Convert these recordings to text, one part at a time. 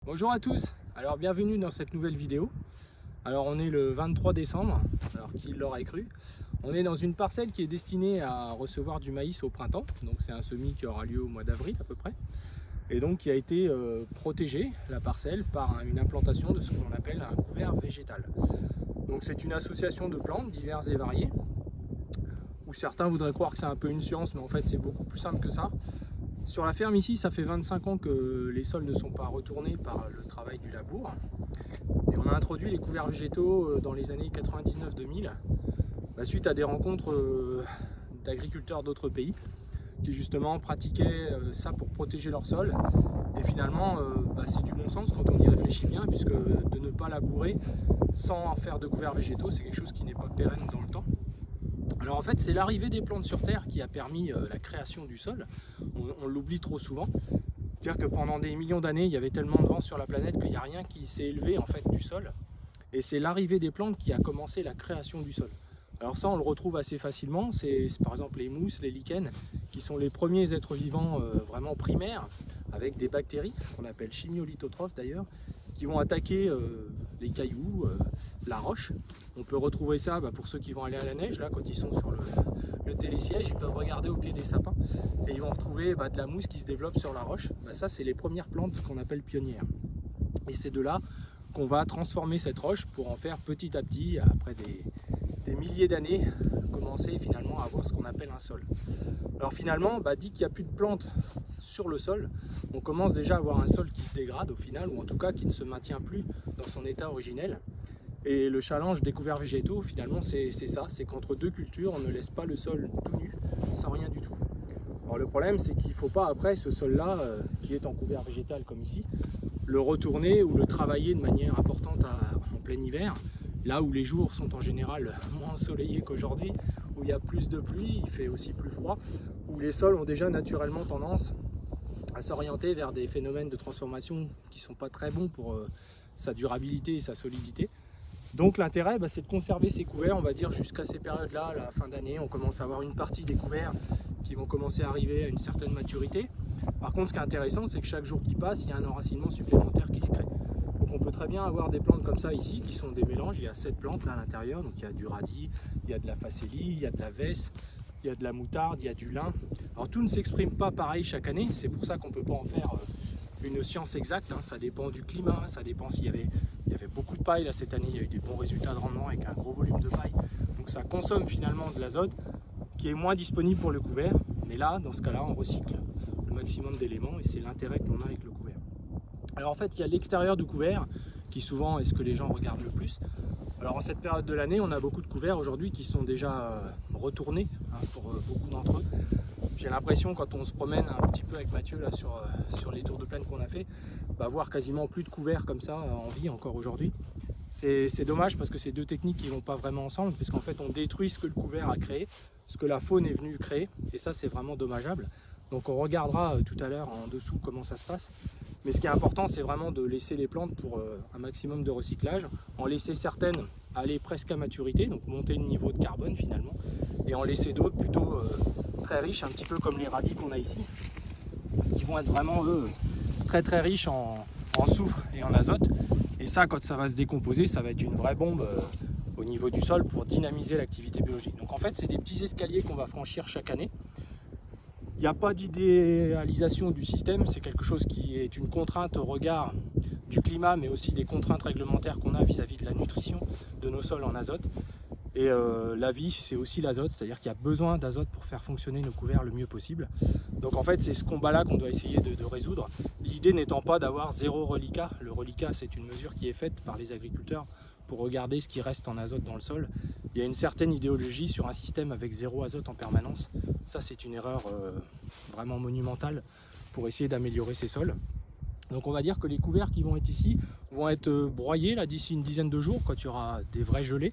Bonjour à tous, alors bienvenue dans cette nouvelle vidéo. Alors on est le 23 décembre, alors qui l'aurait cru. On est dans une parcelle qui est destinée à recevoir du maïs au printemps, donc c'est un semis qui aura lieu au mois d'avril à peu près. Et donc qui a été protégée, la parcelle, par une implantation de ce qu'on appelle un couvert végétal. Donc c'est une association de plantes diverses et variées, où certains voudraient croire que c'est un peu une science, mais en fait c'est beaucoup plus simple que ça. Sur la ferme ici, ça fait 25 ans que les sols ne sont pas retournés par le travail du labour. Et on a introduit les couverts végétaux dans les années 99-2000, suite à des rencontres d'agriculteurs d'autres pays qui justement pratiquaient ça pour protéger leur sol. Et finalement, c'est du bon sens quand on y réfléchit bien, puisque de ne pas labourer sans faire de couverts végétaux, c'est quelque chose qui n'est pas pérenne dans le temps. Alors en fait, c'est l'arrivée des plantes sur Terre qui a permis la création du sol. On l'oublie trop souvent. C'est-à-dire que pendant des millions d'années, il y avait tellement de vent sur la planète qu'il n'y a rien qui s'est élevé en fait du sol. Et c'est l'arrivée des plantes qui a commencé la création du sol. Alors ça, on le retrouve assez facilement. C'est par exemple les mousses, les lichens, qui sont les premiers êtres vivants vraiment primaires, avec des bactéries, qu'on appelle chimiolithotrophes d'ailleurs, qui vont attaquer les cailloux, la roche. On peut retrouver ça pour ceux qui vont aller à la neige, là quand ils sont sur le télésiège, ils peuvent regarder au pied des sapins et ils vont retrouver de la mousse qui se développe sur la roche. Ça, c'est les premières plantes qu'on appelle pionnières. Et c'est de là qu'on va transformer cette roche pour en faire petit à petit, après des milliers d'années, commencer finalement à avoir ce qu'on appelle un sol. Alors finalement, dit qu'il n'y a plus de plantes sur le sol, on commence déjà à avoir un sol qui se dégrade au final, ou en tout cas qui ne se maintient plus dans son état originel. Et le challenge des couverts végétaux, finalement, c'est ça, c'est qu'entre deux cultures, on ne laisse pas le sol tout nu, sans rien du tout. Alors le problème, c'est qu'il ne faut pas après ce sol-là, qui est en couvert végétal comme ici, le retourner ou le travailler de manière importante en plein hiver, là où les jours sont en général moins ensoleillés qu'aujourd'hui, où il y a plus de pluie, il fait aussi plus froid, où les sols ont déjà naturellement tendance à s'orienter vers des phénomènes de transformation qui ne sont pas très bons pour sa durabilité et sa solidité. Donc l'intérêt, c'est de conserver ces couverts, on va dire jusqu'à ces périodes-là, la fin d'année, on commence à avoir une partie des couverts qui vont commencer à arriver à une certaine maturité. Par contre, ce qui est intéressant, c'est que chaque jour qui passe, il y a un enracinement supplémentaire qui se crée. Donc on peut très bien avoir des plantes comme ça ici, qui sont des mélanges. Il y a 7 plantes là à l'intérieur, donc il y a du radis, il y a de la facélie, il y a de la vesse, il y a de la moutarde, il y a du lin. Alors tout ne s'exprime pas pareil chaque année, c'est pour ça qu'on ne peut pas en faire une science exacte, hein. Ça dépend du climat, ça dépend s'il y avait beaucoup de paille. Là cette année, il y a eu des bons résultats de rendement avec un gros volume de paille. Donc ça consomme finalement de l'azote qui est moins disponible pour le couvert. Mais là, dans ce cas-là, on recycle le maximum d'éléments et c'est l'intérêt qu'on a avec le couvert. Alors en fait, il y a l'extérieur du couvert qui souvent est ce que les gens regardent le plus. Alors en cette période de l'année, on a beaucoup de couverts aujourd'hui qui sont déjà retournés pour beaucoup d'entre eux. J'ai l'impression, quand on se promène un petit peu avec Mathieu là, sur les tours de plaine qu'on a fait, voir quasiment plus de couverts comme ça en vie encore aujourd'hui. C'est dommage parce que c'est deux techniques qui ne vont pas vraiment ensemble, puisqu'en fait on détruit ce que le couvert a créé, ce que la faune est venue créer, et ça c'est vraiment dommageable. Donc on regardera tout à l'heure en dessous comment ça se passe. Mais ce qui est important, c'est vraiment de laisser les plantes pour un maximum de recyclage, en laisser certaines aller presque à maturité, donc monter le niveau de carbone finalement, et en laisser d'autres plutôt très riches, un petit peu comme les radis qu'on a ici, qui vont être vraiment eux très très riches en soufre et en azote. Et ça, quand ça va se décomposer, ça va être une vraie bombe au niveau du sol pour dynamiser l'activité biologique. Donc en fait, c'est des petits escaliers qu'on va franchir chaque année. Il n'y a pas d'idéalisation du système, c'est quelque chose qui est une contrainte au regard du climat, mais aussi des contraintes réglementaires qu'on a vis-à-vis de la nutrition de nos sols en azote. Et la vie, c'est aussi l'azote, c'est-à-dire qu'il y a besoin d'azote pour faire fonctionner nos couverts le mieux possible. Donc en fait, c'est ce combat-là qu'on doit essayer de résoudre. L'idée n'étant pas d'avoir zéro reliquat. Le reliquat, c'est une mesure qui est faite par les agriculteurs pour regarder ce qui reste en azote dans le sol. Il y a une certaine idéologie sur un système avec zéro azote en permanence. Ça, c'est une erreur vraiment monumentale pour essayer d'améliorer ces sols. Donc on va dire que les couverts qui vont être ici vont être broyés là d'ici une dizaine de jours, quand il y aura des vrais gelées,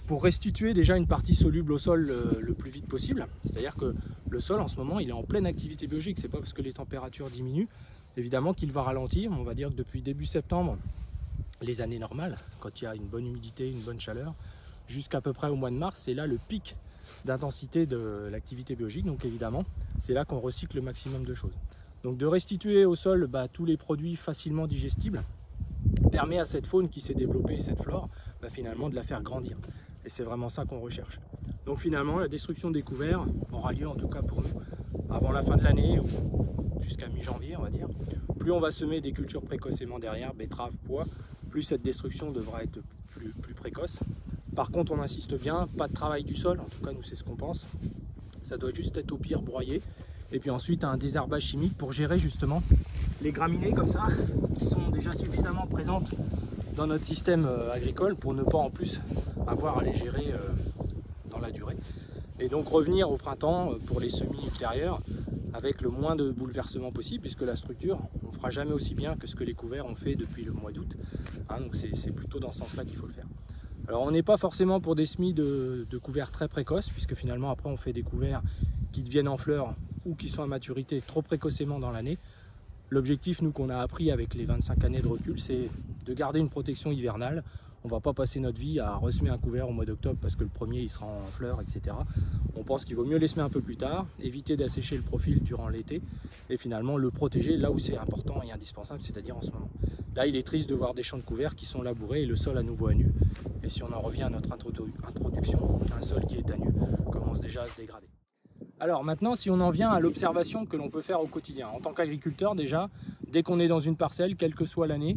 pour restituer déjà une partie soluble au sol le plus vite possible. C'est-à-dire que le sol en ce moment, il est en pleine activité biologique. C'est pas parce que les températures diminuent, évidemment, qu'il va ralentir. On va dire que depuis début septembre, les années normales, quand il y a une bonne humidité, une bonne chaleur, jusqu'à peu près au mois de mars, c'est là le pic d'intensité de l'activité biologique. Donc évidemment, c'est là qu'on recycle le maximum de choses. Donc de restituer au sol tous les produits facilement digestibles permet à cette faune qui s'est développée, cette flore, finalement de la faire grandir. Et c'est vraiment ça qu'on recherche. Donc finalement, la destruction des couverts aura lieu, en tout cas pour nous, avant la fin de l'année, ou jusqu'à mi-janvier on va dire. Plus on va semer des cultures précocement derrière, betteraves, pois, plus cette destruction devra être plus précoce. Par contre, on insiste bien, pas de travail du sol, en tout cas nous c'est ce qu'on pense. Ça doit juste être au pire broyé. Et puis ensuite un désherbage chimique pour gérer justement les graminées comme ça, qui sont déjà suffisamment présentes dans notre système agricole pour ne pas en plus avoir à les gérer dans la durée. Et donc revenir au printemps pour les semis ultérieurs avec le moins de bouleversements possible, puisque la structure, on ne fera jamais aussi bien que ce que les couverts ont fait depuis le mois d'août. Donc c'est plutôt dans ce sens-là qu'il faut le faire. Alors on n'est pas forcément pour des semis de couverts très précoces, puisque finalement après on fait des couverts qui deviennent en fleurs ou qui sont à maturité trop précocement dans l'année. L'objectif, nous, qu'on a appris avec les 25 années de recul, c'est de garder une protection hivernale. On ne va pas passer notre vie à ressemer un couvert au mois d'octobre parce que le premier il sera en fleurs, etc. On pense qu'il vaut mieux les semer un peu plus tard, éviter d'assécher le profil durant l'été et finalement le protéger là où c'est important et indispensable, c'est-à-dire en ce moment. Là, il est triste de voir des champs de couverts qui sont labourés et le sol à nouveau à nu. Et si on en revient à notre introduction, un sol qui est à nu commence déjà à se dégrader. Alors maintenant, si on en vient à l'observation que l'on peut faire au quotidien, en tant qu'agriculteur déjà, dès qu'on est dans une parcelle, quelle que soit l'année,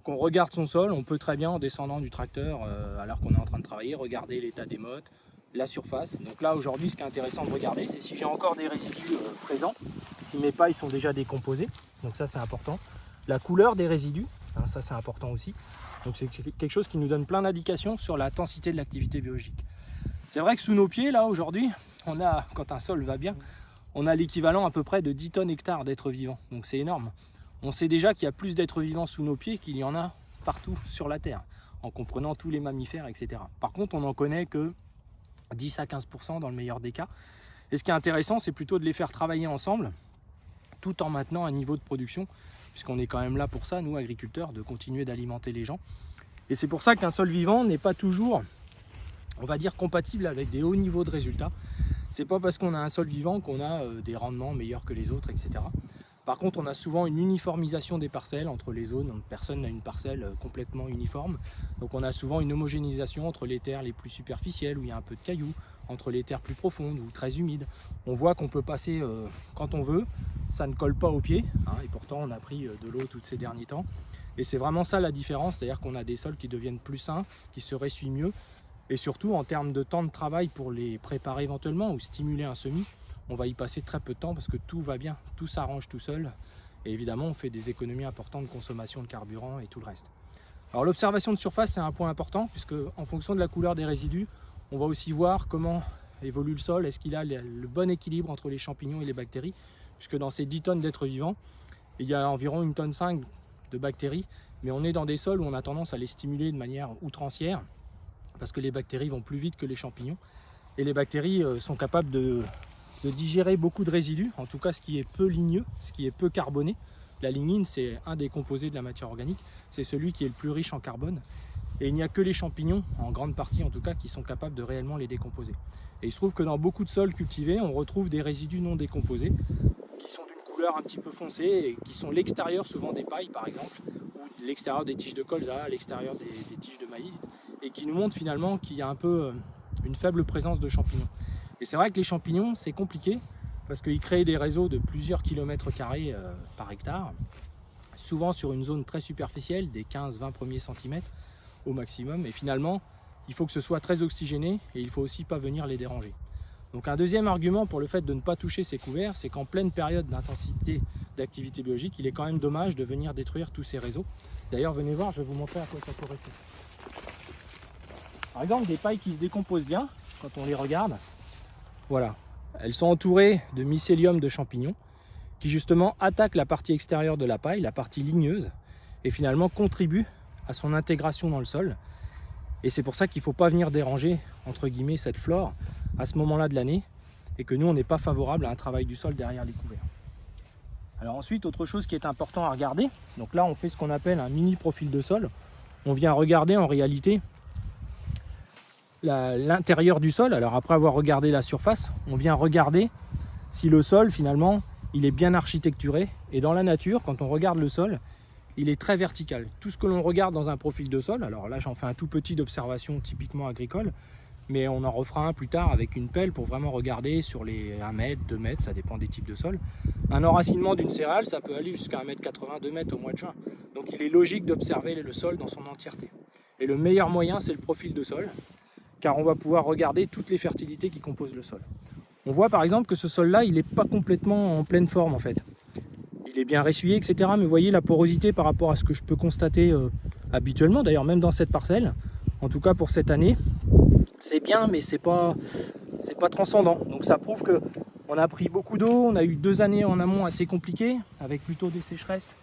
qu'on regarde son sol, on peut très bien en descendant du tracteur, alors qu'on est en train de travailler, regarder l'état des mottes, la surface. Donc là aujourd'hui, ce qui est intéressant de regarder, c'est si j'ai encore des résidus présents, si mes pailles sont déjà décomposées, donc ça c'est important. La couleur des résidus, ça c'est important aussi. Donc c'est quelque chose qui nous donne plein d'indications sur la densité de l'activité biologique. C'est vrai que sous nos pieds, là aujourd'hui, on a, quand un sol va bien, on a l'équivalent à peu près de 10 tonnes hectares d'êtres vivants. Donc c'est énorme. On sait déjà qu'il y a plus d'êtres vivants sous nos pieds qu'il y en a partout sur la Terre, en comprenant tous les mammifères, etc. Par contre, on n'en connaît que 10 à 15% dans le meilleur des cas. Et ce qui est intéressant, c'est plutôt de les faire travailler ensemble, tout en maintenant un niveau de production, puisqu'on est quand même là pour ça, nous agriculteurs, de continuer d'alimenter les gens. Et c'est pour ça qu'un sol vivant n'est pas toujours, on va dire, compatible avec des hauts niveaux de résultats. C'est pas parce qu'on a un sol vivant qu'on a des rendements meilleurs que les autres, etc. Par contre, on a souvent une uniformisation des parcelles entre les zones. Personne n'a une parcelle complètement uniforme. Donc on a souvent une homogénéisation entre les terres les plus superficielles, où il y a un peu de cailloux, entre les terres plus profondes ou très humides. On voit qu'on peut passer quand on veut, ça ne colle pas aux pieds, et pourtant on a pris de l'eau tous ces derniers temps. Et c'est vraiment ça la différence, c'est-à-dire qu'on a des sols qui deviennent plus sains, qui se ressuient mieux. Et surtout en termes de temps de travail pour les préparer éventuellement ou stimuler un semis, on va y passer très peu de temps parce que tout va bien, tout s'arrange tout seul. Et évidemment, on fait des économies importantes de consommation de carburant et tout le reste. Alors l'observation de surface, c'est un point important puisque en fonction de la couleur des résidus, on va aussi voir comment évolue le sol, est-ce qu'il a le bon équilibre entre les champignons et les bactéries, puisque dans ces 10 tonnes d'êtres vivants, il y a environ 1,5 tonne de bactéries, mais on est dans des sols où on a tendance à les stimuler de manière outrancière, parce que les bactéries vont plus vite que les champignons, et les bactéries sont capables de digérer beaucoup de résidus, en tout cas ce qui est peu ligneux, ce qui est peu carboné. La lignine, c'est un des composés de la matière organique, c'est celui qui est le plus riche en carbone, et il n'y a que les champignons, en grande partie en tout cas, qui sont capables de réellement les décomposer. Et il se trouve que dans beaucoup de sols cultivés, on retrouve des résidus non décomposés, qui sont d'une couleur un petit peu foncée, et qui sont l'extérieur souvent des pailles par exemple, ou l'extérieur des tiges de colza, l'extérieur des tiges de maïs, et qui nous montre finalement qu'il y a un peu une faible présence de champignons. Et c'est vrai que les champignons, c'est compliqué parce qu'ils créent des réseaux de plusieurs kilomètres carrés par hectare, souvent sur une zone très superficielle, des 15-20 premiers centimètres au maximum. Et finalement, il faut que ce soit très oxygéné et il ne faut aussi pas venir les déranger. Donc un deuxième argument pour le fait de ne pas toucher ces couverts, c'est qu'en pleine période d'intensité d'activité biologique, il est quand même dommage de venir détruire tous ces réseaux. D'ailleurs, venez voir, je vais vous montrer à quoi ça correspond. Par exemple, des pailles qui se décomposent bien, quand on les regarde, voilà, elles sont entourées de mycélium de champignons qui justement attaquent la partie extérieure de la paille, la partie ligneuse, et finalement contribuent à son intégration dans le sol. Et c'est pour ça qu'il ne faut pas venir déranger, entre guillemets, cette flore à ce moment-là de l'année, et que nous, on n'est pas favorable à un travail du sol derrière les couverts. Alors ensuite, autre chose qui est important à regarder, donc là on fait ce qu'on appelle un mini profil de sol. On vient regarder en réalité l'intérieur du sol. Alors après avoir regardé la surface, on vient regarder si le sol finalement il est bien architecturé Et dans la nature, quand on regarde le sol, il est très vertical. Tout ce que l'on regarde dans un profil de sol, alors là j'en fais un tout petit d'observation typiquement agricole, mais on en refera un plus tard avec une pelle pour vraiment regarder sur les 1 mètre, 2 mètres, ça dépend des types de sol. Un enracinement d'une céréale, ça peut aller jusqu'à 1,80 m, 2 mètres au mois de juin. Donc il est logique d'observer le sol dans son entièreté. Et le meilleur moyen, c'est le profil de sol, car on va pouvoir regarder toutes les fertilités qui composent le sol. On voit par exemple que ce sol-là, il n'est pas complètement en pleine forme en fait. Il est bien ressuyé, etc. Mais vous voyez la porosité par rapport à ce que je peux constater habituellement, d'ailleurs même dans cette parcelle, en tout cas pour cette année, c'est bien, mais c'est pas transcendant. Donc ça prouve que on a pris beaucoup d'eau, on a eu 2 années en amont assez compliquées, avec plutôt des sécheresses,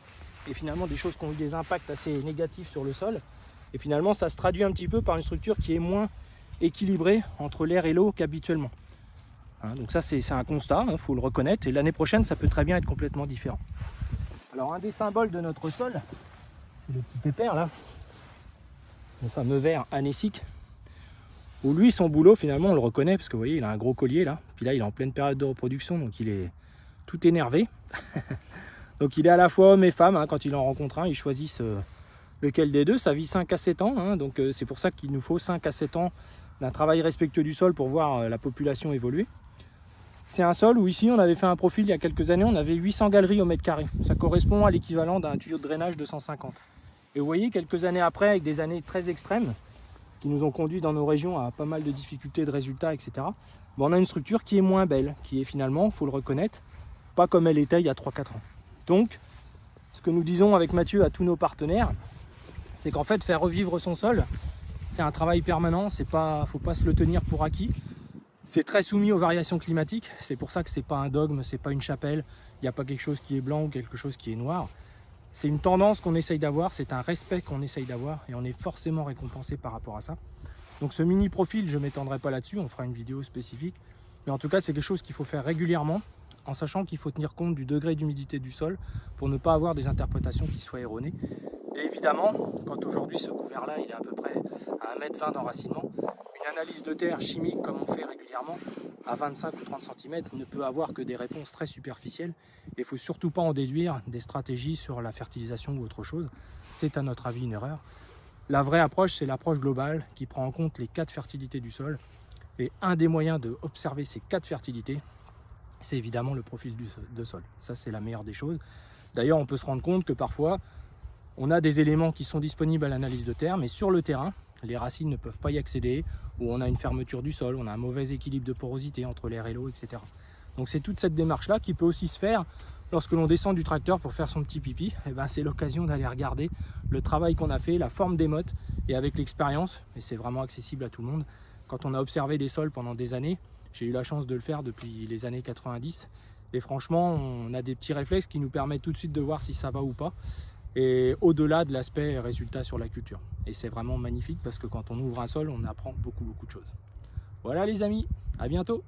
et finalement des choses qui ont eu des impacts assez négatifs sur le sol. Et finalement ça se traduit un petit peu par une structure qui est moins équilibrée entre l'air et l'eau qu'habituellement. Hein, donc ça c'est un constat, il faut le reconnaître, et l'année prochaine ça peut très bien être complètement différent. Alors un des symboles de notre sol, c'est le petit pépère là, le fameux ver anécique, où lui son boulot finalement on le reconnaît parce que vous voyez il a un gros collier là, puis là il est en pleine période de reproduction donc il est tout énervé. Donc il est à la fois homme et femme, hein, quand il en rencontre un ils choisissent lequel des deux, ça vit 5 à 7 ans, hein, donc c'est pour ça qu'il nous faut 5 à 7 ans d'un travail respectueux du sol pour voir la population évoluer. C'est un sol où ici on avait fait un profil il y a quelques années, on avait 800 galeries au mètre carré, ça correspond à l'équivalent d'un tuyau de drainage de 150. Et vous voyez quelques années après, avec des années très extrêmes, qui nous ont conduit dans nos régions à pas mal de difficultés de résultats, etc. Bon, on a une structure qui est moins belle, qui est finalement, il faut le reconnaître, pas comme elle était il y a 3-4 ans. Donc, ce que nous disons avec Mathieu à tous nos partenaires, c'est qu'en fait, faire revivre son sol, c'est un travail permanent, faut pas se le tenir pour acquis. C'est très soumis aux variations climatiques, c'est pour ça que c'est pas un dogme, c'est pas une chapelle, il n'y a pas quelque chose qui est blanc ou quelque chose qui est noir. C'est une tendance qu'on essaye d'avoir, c'est un respect qu'on essaye d'avoir et on est forcément récompensé par rapport à ça. Donc ce mini profil, je ne m'étendrai pas là-dessus, on fera une vidéo spécifique. Mais en tout cas, c'est quelque chose qu'il faut faire régulièrement en sachant qu'il faut tenir compte du degré d'humidité du sol pour ne pas avoir des interprétations qui soient erronées. Et évidemment, quand aujourd'hui ce couvert-là, il est à peu près à 1,20 m d'enracinement, une analyse de terre chimique comme on fait régulièrement à 25 ou 30 cm ne peut avoir que des réponses très superficielles. Il ne faut surtout pas en déduire des stratégies sur la fertilisation ou autre chose. C'est à notre avis une erreur. La vraie approche, c'est l'approche globale qui prend en compte les 4 fertilités du sol. Et un des moyens d'observer ces 4 fertilités, c'est évidemment le profil de sol. Ça, c'est la meilleure des choses. D'ailleurs, on peut se rendre compte que parfois, on a des éléments qui sont disponibles à l'analyse de terre, mais sur le terrain, les racines ne peuvent pas y accéder, ou on a une fermeture du sol, on a un mauvais équilibre de porosité entre l'air et l'eau, etc. Donc c'est toute cette démarche-là qui peut aussi se faire lorsque l'on descend du tracteur pour faire son petit pipi. Et ben, c'est l'occasion d'aller regarder le travail qu'on a fait, la forme des mottes, et avec l'expérience, et c'est vraiment accessible à tout le monde, quand on a observé des sols pendant des années, j'ai eu la chance de le faire depuis les années 90, et franchement, on a des petits réflexes qui nous permettent tout de suite de voir si ça va ou pas, et au-delà de l'aspect résultat sur la culture. Et c'est vraiment magnifique parce que quand on ouvre un sol, on apprend beaucoup de choses. Voilà les amis, à bientôt!